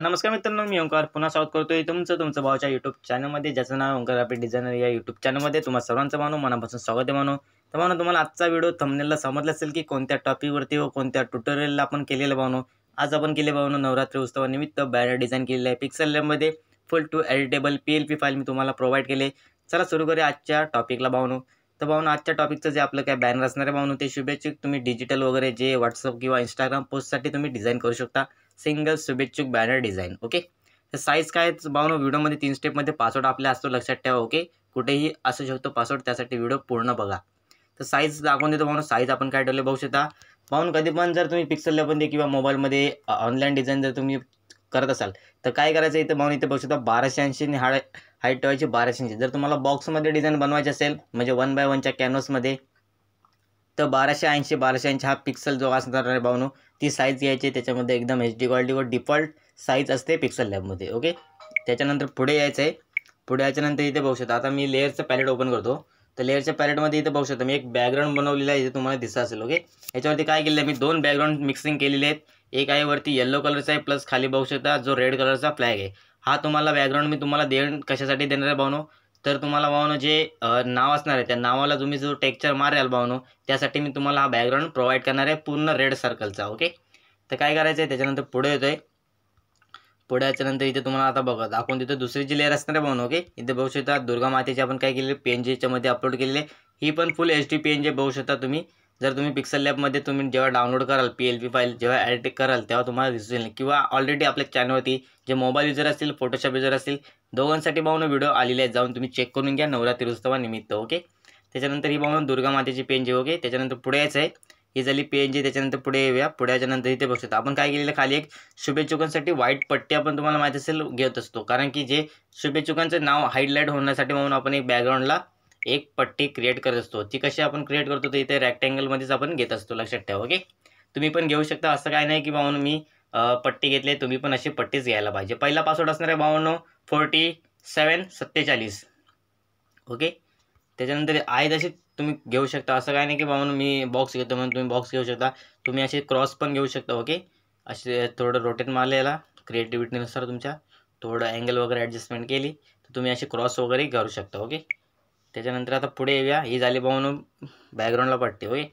नमस्कार मित्रांनो, मी ओंकार पुन्हा स्वागत करतोय तुमचं भावाच्या यूट्यूब चॅनलमध्ये, ज्याचं नाव ओंकार ग्राफिक डिझायनर. या यूट्यूब चॅनलमध्ये तुम्हा सर्वांचं मनापासून स्वागत आहे तर तुम्हाला आजचा व्हिडिओ थंबनेलला समजलं असेल की कोणत्या टॉपिकवरती व कोणत्या ट्युटोरियलला आपण केलेलं आज आपण केले नवरात्री उत्सवानिमित्त बॅनर डिझाईन केलेलं आहे पिक्सेल लॅबमध्ये. Full to editable PLP file मी तुम्हाला प्रोव्हाइड केले. चला सुरू करूया आजच्या टॉपिकला तर आजच्या टॉपिकचं जे आपलं काय बॅनर असणार आहे ते शुभेच्छुक तुम्ही डिजिटल वगैरे जे व्हॉट्सअप किंवा इंस्टाग्राम पोस्टसाठी तुम्ही डिझाईन करू शकता. सिंगल शुभेच्छुक बॅनर डिझाईन. ओके, तर साईज काय व्हिडिओमध्ये 3 स्टेपमध्ये पासवर्ड आपल्या असतो, लक्षात ठेवा. ओके, कुठेही असू शकतो पासवर्ड, त्यासाठी व्हिडिओ पूर्ण बघा. तर साईज दाखवून देतो साईज आपण काय ठेवले बघू शकता. कधी पण जर तुम्ही पिक्सेल लॅबमध्ये किंवा मोबाईलमध्ये ऑनलाईन डिझाईन जर तुम्ही करत असाल तर काय करायचं इथं इथे बघू शकता 1280 आणि हाईट ठेवायची 1280. जर तुम्हाला बॉक्समध्ये डिझाईन बनवायची असेल म्हणजे 1x1च्या कॅनव्हासमध्ये तर 1280 हा पिक्सल जो असणार आहे ती साईज घ्यायची. त्याच्यामध्ये एकदम HD क्वालिटीवर डिफॉल्ट साईज असते पिक्सेल लॅबमध्ये. ओके, त्याच्यानंतर पुढे यायचं आहे. पुढे याच्यानंतर इथे बघू शकता. आता मी लेअरचं पॅलेट ओपन करतो. तर लेअरच्या पॅलेटमध्ये इथे बघू शकता मी एक बॅकग्राऊंड बनवलेला आहे, इथे तुम्हाला दिसत असेल. ओके, याच्यावरती काय केलेलं आहे मी 2 बॅकग्राऊंड मिक्सिंग केलेले आहेत. एक आहे वरती येलो कलरचा आहे, प्लस खाली बघू शकता जो रेड कलरचा फ्लॅग आहे. हा तुम्हाला बॅकग्राऊंड मी तुम्हाला कशासाठी देणार आहे तर तुम्हाला जे नाव असणार आहे त्या नावाला तुम्ही जो टेक्स्चर माराल त्यासाठी मी तुम्हाला हा बॅकग्राऊंड प्रोव्हाइड करणार आहे पूर्ण रेड सर्कलचा. ओके, तर काय करायचं आहे त्याच्यानंतर पुढे येतो आहे. पुढे याच्यानंतर इथे तुम्हाला आता बघा दाखवून देतो दुसरी जी लेअर असणार आहे ओके, इथे बघू शकता दुर्गा मातेची आपण काय केलेली PNG मध्ये अपलोड केलेली आहे. ही पण फुल HD PNG बघू शकता तुम्ही. जर तुम्ही पिक्सेल लॅबमध्ये तुम्ही जेव्हा डाउनलोड कराल PLP फाईल जेव्हा ॲड कराल तेव्हा तुम्हाला दिसेल, किंवा ऑलरेडी आपल्या चॅनलवरती जे मोबाईल युजर असतील फोटोशॉप युजर असतील दोघांसाठी व्हिडिओ आलेले आहेत, जाऊन तुम्ही चेक करून घ्या नवरात्री उत्सवानिमित्त. ओके, त्याच्यानंतर ही दुर्गा मातेची PNG. ओके, त्याच्यानंतर पुढे यायचं आहे. ही झाली PNG. त्याच्यानंतर पुढे येऊया. पुढे याच्यानंतर इथे बघू शकता आपण काय केलेलं खाली एक शुभेच्छुकांसाठी व्हाईट पट्टी आपण तुम्हाला माहिती असेल घेत असतो, कारण की जे शुभेच्छुकांचं नाव हायलाईट होण्यासाठी आपण एक बॅकग्राऊंडला एक पट्टी क्रिएट करत असतो. ती कशी आपण क्रिएट करतो तर इथे रेक्टँगलमध्येच आपण घेत असतो, लक्षात ठेवा. ओके, तुम्ही पण घेऊ शकता, असं काय नाही की मी पट्टी घेतली, तुम्ही पण अशी पट्टीच घ्यायला पाहिजे. पहिला पासवर्ड असणार आहे 4747. ओके, त्याच्यानंतर आहे तशी तुम्ही घेऊ शकता, असं काय नाही की मी बॉक्स घेतो म्हणून तुम्ही बॉक्स घेऊ शकता. तुम्ही असे क्रॉस पण घेऊ शकता. ओके, असे थोडं रोटेट मारलेला क्रिएटिव्हिटीनुसार तुमच्या थोडं अँगल वगैरे ॲडजस्टमेंट केली तर तुम्ही असे क्रॉस वगैरे करू शकता. ओके, त्याच्यानंतर आता पुढे येऊया. ही झाली बॅकग्राऊंडला पट्टी. ओके,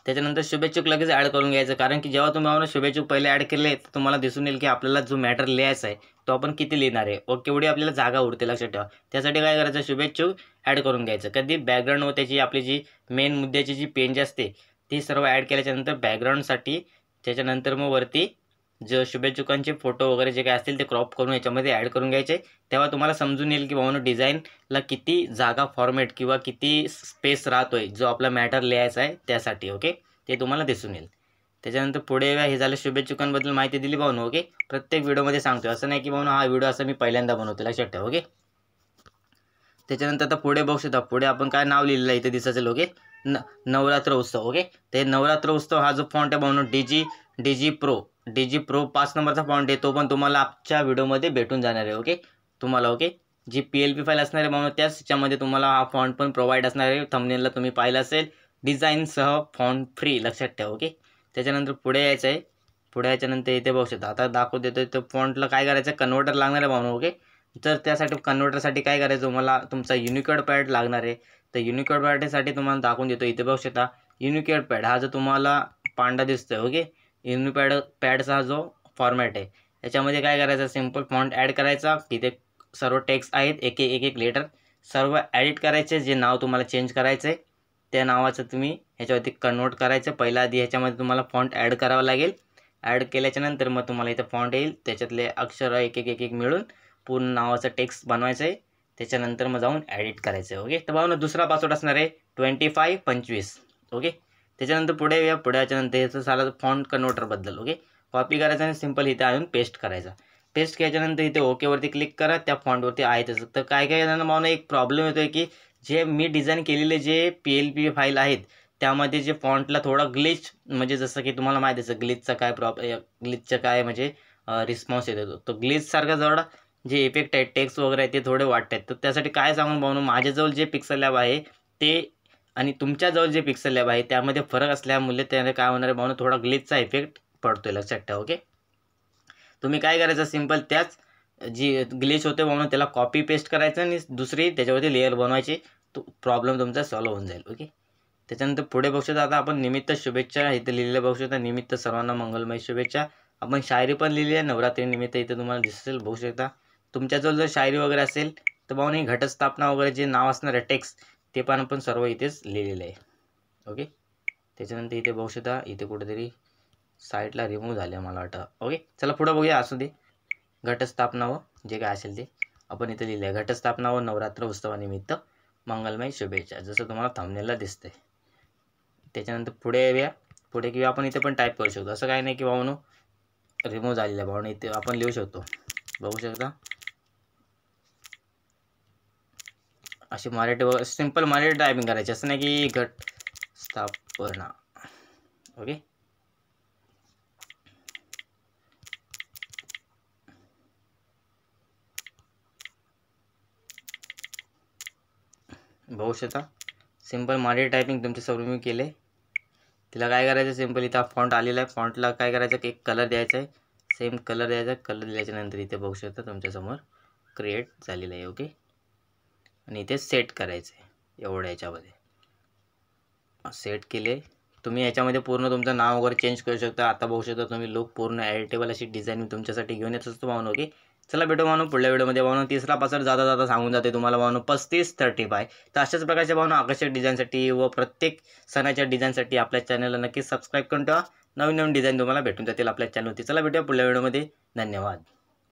त्याच्यानंतर शुभेच्छुक लगेच ॲड करून घ्यायचं, कारण की जेव्हा तुम्ही शुभेच्छुक पहिले ॲड केले तर तुम्हाला दिसून येईल की आपल्याला जो मॅटर लिहायचा आहे तो आपण किती लिहिणार आहे. ओके, एवढी आपल्याला जागा उरते, लक्षात ठेवा. त्यासाठी काय करायचं शुभेच्छुक ॲड करून घ्यायचं. कधी बॅकग्राऊंड व त्याची आपली जी मेन मुद्द्याची जी पेंज असते ती सर्व ॲड केल्याच्यानंतर बॅकग्राऊंडसाठी त्याच्यानंतर वरती जो शुभेच्छुकांचे फोटो वगैरे जे काय असतील ते क्रॉप करून याच्यामध्ये ॲड करून घ्यायचे. तेव्हा तुम्हाला समजून येईल की डिझाईनला किती जागा फॉर्मॅट किंवा किती स्पेस राहतोय जो आपला मॅटर लिहायचा आहे त्यासाठी. ओके, ते तुम्हाला दिसून येईल. त्याच्यानंतर पुढे हे झालं शुभेच्छुकांबद्दल माहिती दिली ओके. प्रत्येक व्हिडिओमध्ये सांगतोय, असं नाही की हा व्हिडिओ असं मी पहिल्यांदा बनवतो, लक्षात ठेवा. ओके, त्याच्यानंतर आता पुढे बघू शकता. पुढे आपण काय नाव लिहिलेलं आहे इथे दिसत असेल. ओके, नवरात्र उत्सव. ओके, ते नवरात्र उत्सव हा जो फॉन्ट आहे DG Pro 5 नंबरचा फॉन्ट आहे, तो पण तुम्हाला आजच्या व्हिडिओमध्ये भेटून जाणार आहे. ओके, तुम्हाला ओके जी PLP फाईल असणार आहे त्याच त्याच्यामध्ये तुम्हाला हा फॉन्ट पण प्रोव्हाइड असणार आहे. थंबनेलला तुम्ही पाहिलं असेल, डिझाईनसह फॉन्ट फ्री, लक्षात ठेवा. ओके, त्याच्यानंतर पुढे यायचं आहे. पुढे याच्यानंतर इथे बघू शकता. आता दाखवून देतो तर फॉन्टला काय करायचं कन्व्हर्टर लागणार आहे ओके, तर त्यासाठी कन्व्हर्टरसाठी काय करायचं मला तुमचा युनिकोड पॅड लागणार आहे. तर युनिकोड पॅडसाठी तुम्हाला दाखवून देतो. इथे बघू शकता युनिकोड पॅड हा जो तुम्हाला पांडा दिसतोय. ओके, पॅडचा हा जो फॉर्मॅट आहे याच्यामध्ये काय करायचं सिंपल फॉन्ट ॲड करायचा. तिथे सर्व टेक्स्ट आहेत, एक एक लेटर सर्व ॲडिट करायचे. जे नाव तुम्हाला चेंज करायचं आहे त्या नावाचं तुम्ही ह्याच्यावरती कन्वर्ट करायचं. पहिला आधी ह्याच्यामध्ये तुम्हाला फॉन्ट ॲड करावा लागेल. ॲड केल्याच्यानंतर तुम्हाला इथं फॉन्ट येईल, त्याच्यातले अक्षर एक एक मिळून पूर्ण नावाचं टेक्स्ट बनवायचं आहे. त्याच्यानंतर जाऊन ॲडिट करायचं आहे. ओके, तर दुसरा पासवर्ड असणार आहे 2525. ओके, त्याच्यानंतर पुढे याच्यानंतर याचं झालं फॉन्ट कन्वर्टरबद्दल. ओके, कॉपी करायचं आणि सिंपल इथे आणून पेस्ट करायचा. पेस्ट केल्याच्यानंतर इथे ओकेवरती क्लिक करा. त्या फॉन्टवरती आहे तसं. तर काय जणांना एक प्रॉब्लेम येतो आहे की जे मी डिझाईन केलेले जे PLP फाईल आहेत त्यामध्ये जे फॉन्टला थोडा ग्लिच, म्हणजे जसं की तुम्हाला माहिती आहे ग्लिचचा काय ग्लिचचं काय म्हणजे रिस्पॉन्स येतो. तो ग्लिचसारखा जवळ जे इफेक्ट आहेत टेक्स्ट वगैरे आहे ते थोडे वाटत आहेत. तर त्यासाठी काय सांगून माझ्याजवळ जे पिक्सेल लॅब आहे ते आणि तुमच्याजवळ जे पिक्सेल लॅब आहे त्यामध्ये फरक असल्यामुळे त्याने काय होणार आहे थोडा ग्लिचचा इफेक्ट पडतोय, लक्षात ठेवा. ओके, तुम्ही काय करायचं, सिंपल त्याच जी ग्लिच होते म्हणून त्याला कॉपी पेस्ट करायचं आणि दुसरी त्याच्यावरती लेअर बनवायची, तो प्रॉब्लेम तुमचा सॉल्व्ह होऊन जाईल. ओके. त्याच्यानंतर पुढे बघू शकता, आता आपण निमित्त शुभेच्छा इथे लिहिलेलं बघू शकता. निमित्त सर्वांना मंगलमय शुभेच्छा. आपण शायरी पण लिहिली आहे नवरात्री निमित्त, इथे तुम्हाला दिसेल बघू शकता. तुमच्याजवळ जर शायरी वगैरे असेल तर भाऊ घटस्थापना वगैरे जे नाव असणार आहे टेक्स्ट, ते पण आपण सर्व इथेच लिहिलेलं आहे. ओके. त्याच्यानंतर इथे बघू शकता, इथे कुठेतरी साईडला रिमूव्ह झाले मला वाटतं. ओके, चला पुढे बघूया. असू दे, घटस्थापना व जे काय असेल ते आपण इथे लिहिलं आहे. घटस्थापना व नवरात्र उत्सवानिमित्त मंगलमय शुभेच्छा, जसं तुम्हाला थंबनेलला दिसतंय. त्याच्यानंतर पुढे येऊया. पुढे किंवा आपण इथे पण टाईप करू शकतो, असं काही नाही की भाऊनो रिमूव्ह झालेलं आहे. भाऊनो इथे आपण लिहू शकतो, बघू शकता. अशी मराठी सिंपल मराठी टायपिंग करायची, असं नाही की घटस्थापना. ओके. बघू शकता, सिंपल मराठी टायपिंग तुमच्या समोर मी केले. तिला काय करायचं, सिंपल इथं फॉन्ट आलेला आहे. फॉन्टला काय करायचं, एक कलर द्यायचा आहे, सेम कलर द्यायचा. कलर दिल्याच्यानंतर इथे बघू शकता तुमच्यासमोर क्रिएट झालेलं आहे. ओके. आणि इथे सेट करायचं आहे, एवढं याच्यामध्ये सेट केले. तुम्ही याच्यामध्ये पूर्ण तुमचं नाव वगैरे चेंज करू शकता. आता बघू शकता तुम्ही लुक पूर्ण एडिटेबल अशी डिझाईन मी तुमच्यासाठी घेऊन येत असतो भावनो. ओके. चला भेटू भावनो पुढल्या व्हिडिओमध्ये. भावनो तिसरा पासवर्ड जाता सांगून जाते तुम्हाला भावनो 3535. तर अशाच प्रकारच्या भावनो आकर्षक डिझाईनसाठी व प्रत्येक सणाच्या डिझाईनसाठी आपल्या चॅनलला नक्कीच सबस्क्राईब करून ठेवा. नवीन डिझाईन तुम्हाला भेटून जातील आपल्या चॅनलवरती. चला भेटूया पुढल्या व्हिडिओमध्ये. धन्यवाद.